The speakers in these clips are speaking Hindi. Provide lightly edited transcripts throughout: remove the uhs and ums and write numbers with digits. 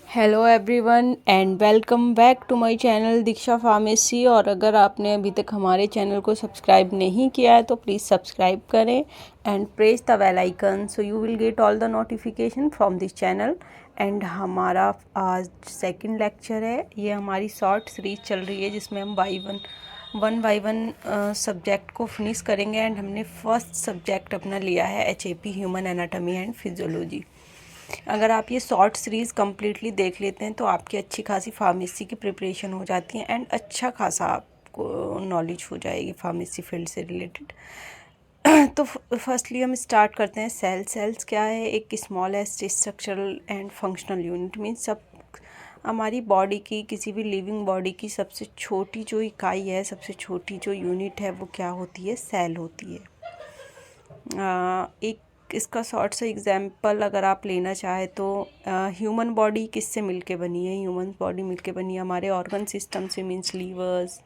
Hello everyone and welcome back to my channel Diksha pharmacy. और अगर आपने अभी तक हमारे चैनल को सब्सक्राइब नहीं किया है तो प्लीज़ सब्सक्राइब करें and press the bell icon so you will get all the notification from this channel. And हमारा आज सेकंड लेक्चर है। ये हमारी शॉर्ट सीरीज चल रही है जिसमें हम वन बाई वन सब्जेक्ट को फिनिश करेंगे। एंड हमने फर्स्ट सब्जेक्ट अपना लिया है HAP human anatomy and physiology. अगर आप ये शॉर्ट सीरीज़ कम्प्लीटली देख लेते हैं तो आपकी अच्छी खासी फार्मेसी की प्रिपरेशन हो जाती है एंड अच्छा खासा आपको नॉलेज हो जाएगी फार्मेसी फील्ड से रिलेटेड। तो फर्स्टली हम स्टार्ट करते हैं। सेल्स क्या है? एक smallest structural and functional unit means सब हमारी बॉडी की, किसी भी लिविंग बॉडी की सबसे छोटी जो इकाई है, सबसे छोटी जो यूनिट है वो क्या होती है? सेल होती है। एक इसका शॉर्ट सा एग्जांपल अगर आप लेना चाहे तो ह्यूमन बॉडी किससे मिलके बनी है? ह्यूमन बॉडी मिलके बनी है हमारे ऑर्गन सिस्टम से, means levers,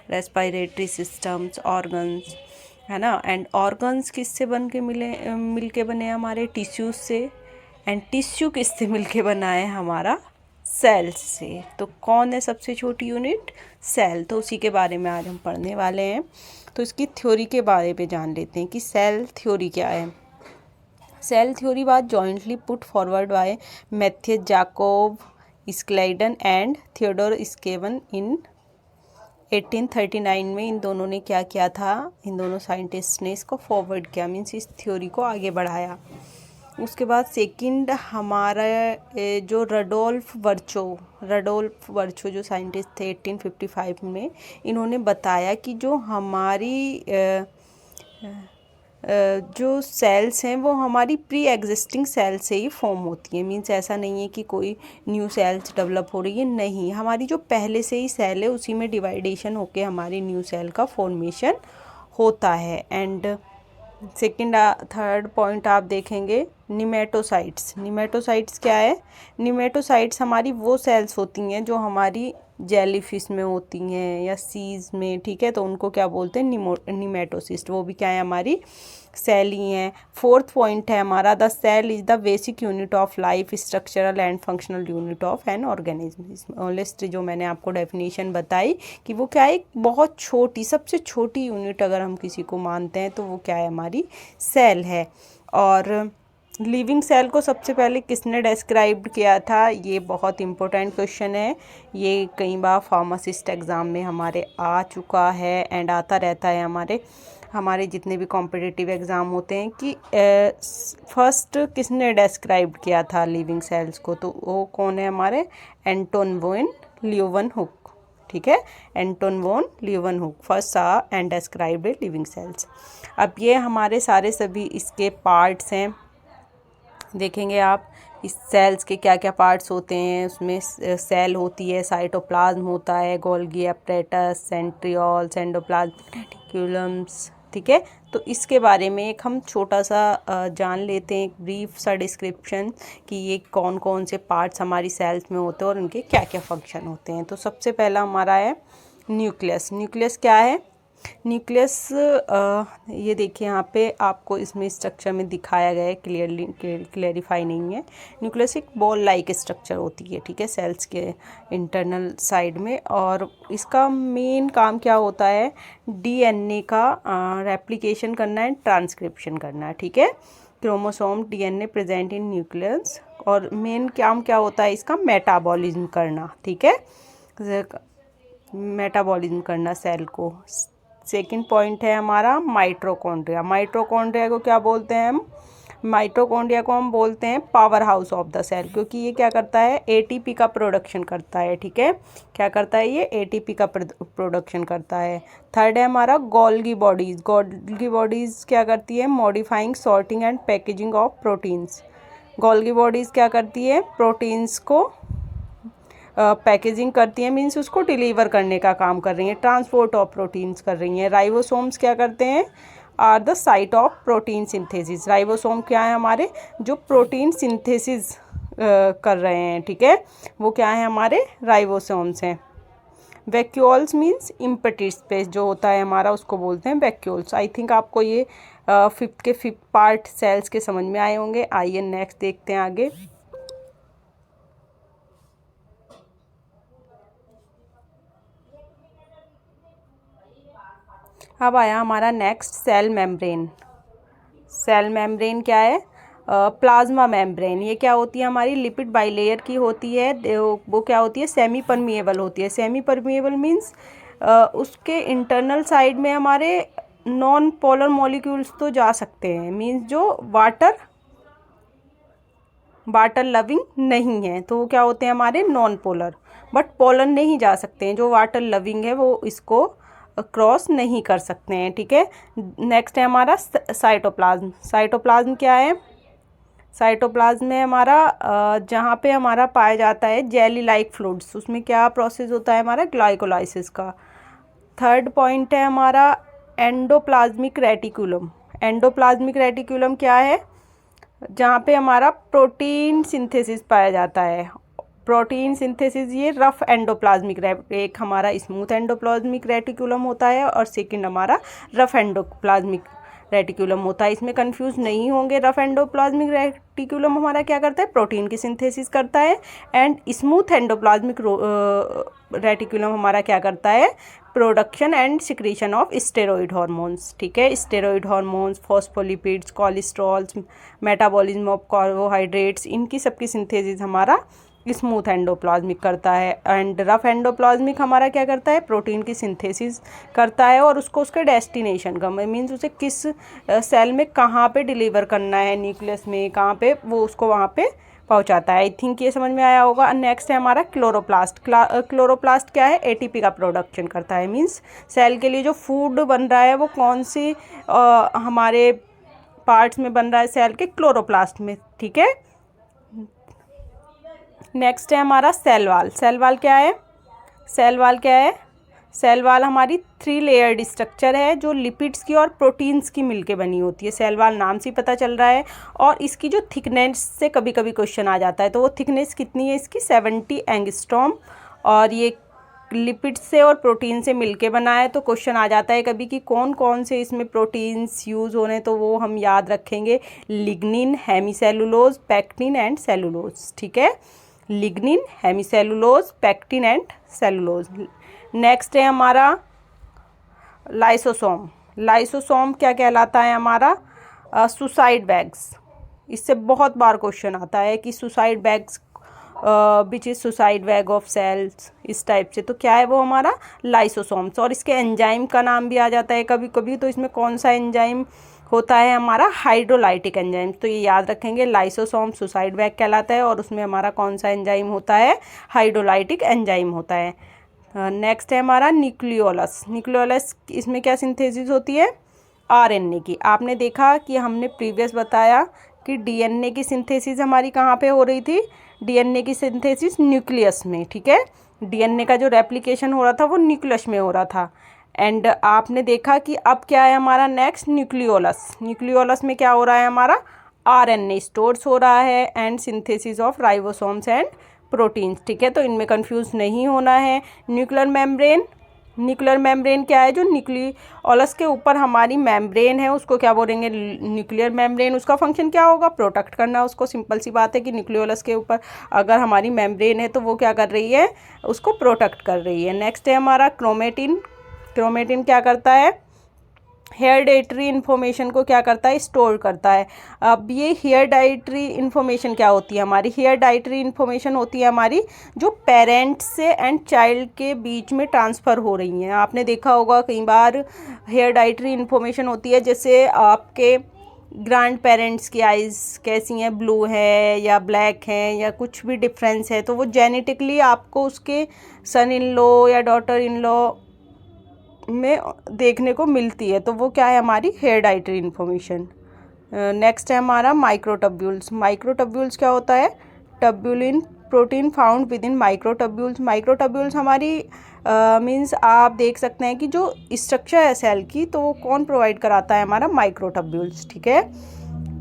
respiratory systems, organs, है ना। एंड ऑर्गन्स किससे बन के मिलके बने हैं? हमारे टिश्यूज से। एंड टिश्यू किससे मिलके बना है? हमारा सेल्स से। तो कौन है सबसे छोटी यूनिट? सेल। तो उसी के बारे में आज हम पढ़ने वाले हैं। तो इसकी थ्योरी के बारे में जान लेते हैं कि सेल थ्योरी क्या है। Cell theory was jointly put forward by Matthew Jakob Schleiden and Theodor Schwann in 1839 में। इन दोनों ने क्या किया था? इन दोनों साइंटिस्ट ने इसको फॉरवर्ड किया, मीन्स इस थ्योरी को आगे बढ़ाया। उसके बाद सेकंड हमारा जो रडोल्फ वर्चो जो साइंटिस्ट थे 1855 में, इन्होंने बताया कि जो हमारी जो सेल्स हैं वो हमारी प्री एग्जिस्टिंग सेल से ही फॉर्म होती है। मीन्स ऐसा नहीं है कि कोई न्यू सेल्स डेवलप हो रही है, नहीं, हमारी जो पहले से ही सेल है उसी में डिवाइडेशन होके हमारी न्यू सेल का फॉर्मेशन होता है। एंड सेकंड थर्ड पॉइंट आप देखेंगे निमेटोसाइट्स क्या है? निमेटोसाइट्स हमारी वो सेल्स होती हैं जो हमारी जेलीफिश में होती हैं या सीज में, ठीक है, तो उनको क्या बोलते हैं? निमेटोसिस्ट। वो भी क्या है? हमारी सेल ही हैं। फोर्थ पॉइंट है हमारा the cell is the basic unit of life, structural and functional unit of an organism. List जो मैंने आपको डेफिनेशन बताई कि वो क्या है? एक बहुत छोटी, सबसे छोटी यूनिट अगर हम किसी को मानते हैं तो वो क्या है? हमारी सेल है। और लिविंग सेल को सबसे पहले किसने डिस्क्राइब किया था? ये बहुत इम्पोर्टेंट क्वेश्चन है। ये कई बार फार्मासिस्ट एग्ज़ाम में हमारे आ चुका है एंड आता रहता है हमारे जितने भी कॉम्पिटिटिव एग्ज़ाम होते हैं कि फर्स्ट किसने डिस्क्राइब किया था लिविंग सेल्स को? तो वो कौन है? हमारे एंटोन वोन लीeuwenhoek, ठीक है। एंटोन वोन लीeuwenhoek फर्स्ट सा एंड डिस्क्राइब्ड लिविंग सेल्स। अब ये हमारे सारे सभी इसके पार्ट्स हैं। देखेंगे आप इस सेल्स के क्या क्या पार्ट्स होते हैं। उसमें सेल होती है, साइटोप्लाज्म होता है, Golgi apparatus, centrioles, endoplasmic reticulums, ठीक है। तो इसके बारे में एक हम छोटा सा जान लेते हैं, एक ब्रीफ सा डिस्क्रिप्शन कि ये कौन कौन से पार्ट्स हमारी सेल्स में होते हैं और उनके क्या क्या फंक्शन होते हैं। तो सबसे पहला हमारा है न्यूक्लियस। न्यूक्लियस क्या है? न्यूक्लियस ये देखिए यहाँ पे आपको इसमें स्ट्रक्चर में दिखाया गया है, क्लियरिफाई नहीं है। न्यूक्लियस एक बॉल लाइक स्ट्रक्चर होती है, ठीक है, सेल्स के इंटरनल साइड में। और इसका मेन काम क्या होता है? DNA का रेप्लिकेशन करना है, ट्रांसक्रिप्शन करना है, ठीक है। Chromosome DNA present in nucleus. और मेन काम क्या होता है इसका? मेटाबॉलिज्म करना, ठीक है, मेटाबॉलिज्म करना सेल को। सेकंड पॉइंट है हमारा माइटोकॉन्ड्रिया। माइटोकॉन्ड्रिया को क्या बोलते हैं हम? माइटोकॉन्ड्रिया को हम बोलते हैं power house of the cell, क्योंकि ये क्या करता है? ATP का प्रोडक्शन करता है, ठीक है। क्या करता है ये? ATP का प्रोडक्शन करता है। थर्ड है हमारा गोल्गी बॉडीज़। गोल्गी बॉडीज़ क्या करती है? Modifying, sorting and packaging of proteins. Golgi bodies क्या करती है? प्रोटीन्स को पैकेजिंग करती हैं, मीन्स उसको डिलीवर करने का काम कर रही हैं, ट्रांसपोर्ट ऑफ प्रोटीन्स कर रही हैं। राइबोसोम्स क्या करते हैं? Are the site of protein synthesis. Ribosome क्या है? हमारे जो प्रोटीन सिंथेसिस कर रहे हैं, ठीक है, वो क्या है? हमारे राइबोसोम्स हैं। वैक्यूल्स मीन्स इम्पेटी स्पेस जो होता है हमारा, उसको बोलते हैं वैक्यूल्स। आई थिंक आपको ये फिफ्थ पार्ट सेल्स के समझ में आए होंगे। आइए नेक्स्ट देखते हैं आगे। अब आया हमारा next cell membrane. Cell membrane क्या है? Plasma membrane. ये क्या होती है? हमारी लिपिड बाइलेयर की होती है। वो क्या होती है? सेमी परमिएबल होती है। सेमी परमिएबल मीन्स उसके इंटरनल साइड में हमारे नॉन पोलर मॉलिक्यूल्स तो जा सकते हैं, मीन्स जो वाटर लविंग नहीं है, तो वो क्या होते हैं? हमारे नॉन पोलर। बट पोलर नहीं जा सकते हैं। जो वाटर लविंग है वो इसको क्रॉस नहीं कर सकते हैं, ठीक है। नेक्स्ट है हमारा साइटोप्लाज्म। साइटोप्लाज्म क्या है? साइटोप्लाज्म में हमारा जहाँ पे हमारा पाया जाता है जेली लाइक फ्लूइड्स, उसमें क्या प्रोसेस होता है? हमारा ग्लाइकोलाइसिस का। थर्ड पॉइंट है हमारा एंडोप्लाज्मिक रेटिकुलम। एंडोप्लाज्मिक रेटिकुलम क्या है? जहाँ पे हमारा प्रोटीन सिंथेसिस पाया जाता है। प्रोटीन सिंथेसिस, ये रफ एंडोप्लाज्मिक, एक हमारा स्मूथ एंडोप्लाज्मिक रेटिकुलम होता है और सेकंड हमारा रफ एंडोप्लाज्मिक रेटिकुलम होता है। इसमें कंफ्यूज नहीं होंगे। रफ एंडोप्लाज्मिक रेटिकुलम हमारा क्या करता है? प्रोटीन की सिंथेसिस करता है। एंड स्मूथ एंडोप्लाज्मिक रेटिकुलम हमारा क्या करता है? Production and secretion of steroid hormones, ठीक है। Steroid hormones, phospholipids, cholesterols, metabolism of carbohydrates, इनकी सबकी सिंथेसिस हमारा स्मूथ एंडोप्लाज्मिक करता है। एंड रफ एंडोप्लाज्मिक हमारा क्या करता है? प्रोटीन की सिंथेसिस करता है और उसको उसके डेस्टिनेशन का, मीन्स उसे किस सेल में कहाँ पे डिलीवर करना है, न्यूक्लियस में कहाँ पे, वो उसको वहाँ पे पहुँचाता है। आई थिंक ये समझ में आया होगा। नेक्स्ट है हमारा क्लोरोप्लास्ट। क्लोरोप्लास्ट क्या है? एटीपी का प्रोडक्शन करता है। मीन्स सेल के लिए जो फूड बन रहा है वो कौन सी हमारे पार्ट्स में बन रहा है? सेल के क्लोरोप्लास्ट में, ठीक है। नेक्स्ट है हमारा सेल वाल। सेल वाल क्या है? सेल वाल क्या है? सेल वाल हमारी 3 लेयर्ड स्ट्रक्चर है जो लिपिड्स की और प्रोटीन्स की मिलके बनी होती है। सेल वाल नाम से पता चल रहा है। और इसकी जो थिकनेस से कभी कभी क्वेश्चन आ जाता है, तो वो थिकनेस कितनी है इसकी? 70 एंगस्ट्रॉम। और ये लिपिड से और प्रोटीन से मिलके बना है। तो क्वेश्चन आ जाता है कभी कि कौन कौन से इसमें प्रोटीन्स यूज़ हो रहे हैं, तो वो हम याद रखेंगे। Lignin, hemicellulose, pectin and cellulose, ठीक है। Lignin, hemicellulose, pectin and cellulose. Next है हमारा लाइसोसोम। लाइसोसोम क्या कहलाता है? हमारा सुसाइड बैग्स। इससे बहुत बार क्वेश्चन आता है कि suicide bags which is suicide bag of cells, इस टाइप से। तो क्या है वो? हमारा लाइसोसोम्स। और इसके एंजाइम का नाम भी आ जाता है कभी कभी। तो इसमें कौन सा एंजाइम होता है? हमारा हाइड्रोलाइटिक एंजाइम। तो ये याद रखेंगे, लाइसोसोम सुसाइड बैग कहलाता है और उसमें हमारा कौन सा एंजाइम होता है? हाइड्रोलाइटिक एंजाइम होता है। नेक्स्ट है हमारा न्यूक्लियोलस। न्यूक्लियोलस, इसमें क्या सिंथेसिस होती है? आरएनए की। आपने देखा कि हमने प्रीवियस बताया कि डीएनए की सिंथेसिस हमारी कहाँ पे हो रही थी? डीएनए की सिंथेसिस न्यूक्लियस में, ठीक है। डीएनए का जो रेप्लिकेशन हो रहा था वो न्यूक्लियस में हो रहा था। एंड आपने देखा कि अब क्या है हमारा नेक्स्ट? न्यूक्लियोलस। न्यूक्लियोलस में क्या हो रहा है? हमारा आरएनए स्टोर्स हो रहा है and synthesis of ribosomes and proteins, ठीक है। तो इनमें कंफ्यूज नहीं होना है। Nuclear membrane. न्यूक्लियर मेम्ब्रेन क्या है? जो न्यूक्लियोलस के ऊपर हमारी मेम्ब्रेन है उसको क्या बोलेंगे? Nuclear membrane. उसका फंक्शन क्या होगा? प्रोटेक्ट करना उसको। सिंपल सी बात है कि न्यूक्लियोलस के ऊपर अगर हमारी मेम्ब्रेन है तो वो क्या कर रही है? उसको प्रोटेक्ट कर रही है। नेक्स्ट है हमारा क्रोमेटिन। क्रोमेटिन क्या करता है? हेरिडेटरी इन्फॉर्मेशन को क्या करता है? स्टोर करता है। अब ये हेरिडेटरी इन्फॉर्मेशन क्या होती है? हमारी हेरिडेटरी इन्फॉर्मेशन होती है हमारी जो पेरेंट्स से एंड चाइल्ड के बीच में ट्रांसफ़र हो रही हैं। आपने देखा होगा कई बार हेरिडेटरी इन्फॉर्मेशन होती है, जैसे आपके ग्रैंड पेरेंट्स की आइज़ कैसी हैं, ब्लू है या ब्लैक हैं या कुछ भी डिफरेंस है, तो वो जेनेटिकली आपको उसके सन इन लॉ या डॉटर इन लॉ में देखने को मिलती है। तो वो क्या है? हमारी हेरिडेटरी इन्फॉर्मेशन। नेक्स्ट है हमारा माइक्रोटब्यूल्स। माइक्रोटब्यूल्स क्या होता है? Tubulin protein found within microtubules. Microtubules हमारी मीन्स आप देख सकते हैं कि जो स्ट्रक्चर है सेल की, तो वो कौन प्रोवाइड कराता है? हमारा माइक्रोटब्यूल्स, ठीक है।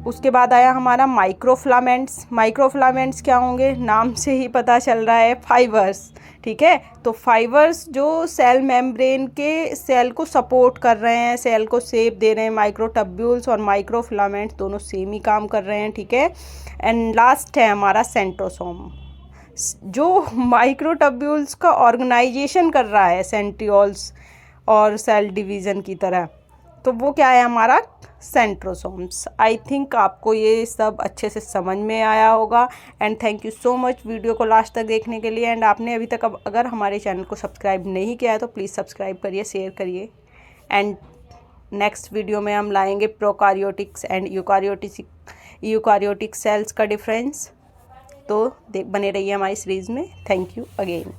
उसके बाद आया हमारा माइक्रोफिलामेंट्स। माइक्रोफिलामेंट्स क्या होंगे? नाम से ही पता चल रहा है, फाइबर्स, ठीक है। तो फाइबर्स जो सेल मेम्ब्रेन के सेल को सपोर्ट कर रहे हैं, सेल को शेप दे रहे हैं। माइक्रोटब्यूल्स और माइक्रोफिलामेंट्स दोनों सेम ही काम कर रहे हैं, ठीक है। एंड लास्ट है हमारा सेंट्रोसोम, जो माइक्रोटब्यूल्स का ऑर्गेनाइजेशन कर रहा है। सेंट्रियोल्स और सेल डिवीज़न की तरह। तो वो क्या है हमारा सेंट्रोसोम्स। आई थिंक आपको ये सब अच्छे से समझ में आया होगा। And thank you so much video को लास्ट तक देखने के लिए। एंड आपने अभी तक अगर हमारे चैनल को सब्सक्राइब नहीं किया है तो प्लीज़ सब्सक्राइब करिए, शेयर करिए। एंड नेक्स्ट वीडियो में हम लाएंगे प्रोकारियोटिक्स एंड यूकारियोटिक सेल्स का डिफरेंस। तो बने रहिए हमारी सीरीज़ में। Thank you again.